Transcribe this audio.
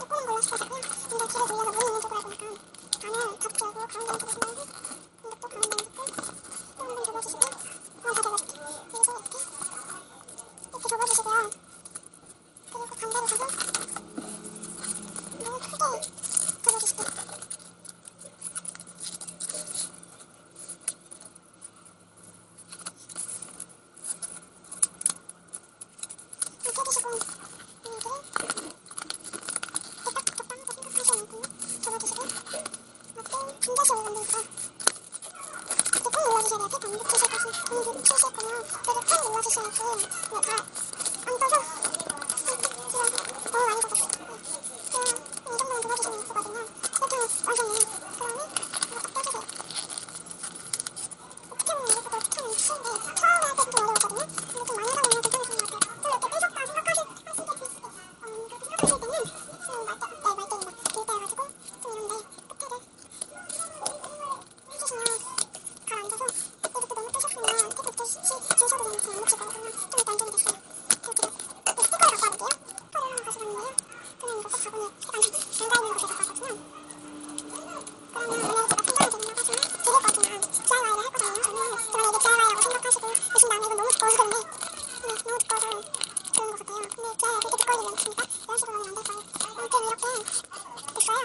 꼬는 걸로 시켜줬고요. 근데 뒤를 돌려서 문이 있는 쪽으로 보니까 방을 닫고 열고 가운데는 되게 신나고 근데 또 가운데는 닫고 또 한 번 접어주시고 다 접어줄게. 그리고 이렇게 접어주시고요. 그리고 반대로 가서 너무 크게 접어주실게요. 이렇게 해주시고 여기를 딱 적당하게 생각하실 만큼 접어주시고 이렇게 반대식으로 만드니까 이렇게 꾹 눌러주셔야 돼요. 테이프 안 붙이실 거면 되게 꾹 눌러주셔야지 네, 잘안 떠서 지금 너무 많이 걷었어요. 이 정도만 눌러주시면 되거든요. 이렇게 완성이에요. 그다음에 이거 딱 떼주세요. 어떻게 보면 이것도 어떻게 하면 쉬운데 처음에 할 때 좀 어려웠거든요. 근데 좀 많이 하다 보면 괜찮으신 것 같아요. 좀 이렇게 삐졌다 생각하실 때는 그렇게 생각하실 때는 말대입니다. 일대여가지고 좀 이런데 끝에를 해주시면 가라앉아서 이렇게 너무 뜨셨으면 테이프 주셔도 되는 안 묻힐 거거든요. 좀 이따 안정이 됐어요. 이렇게 스티커를 갖고 와볼게요. 스티커를 가져가는 거예요. 그러면 이거 꼭 바구니에 담가있는 거 제가 갖거든요. 그러면 만약에 제가 통장을 드린다고 하시면 드릴 거지만 DIY를 할 거잖아요. 그러면 이게 DIY라고 생각하시고 하신 다음에 이건 너무 두꺼워서 그런데 너무 두꺼워서 그런 것 같아요. 근데 DIY 그렇게 두꺼운 일이 않습니까? 이런 식으로 하면 안 될 거예요. 아무튼 이렇게 됐어요.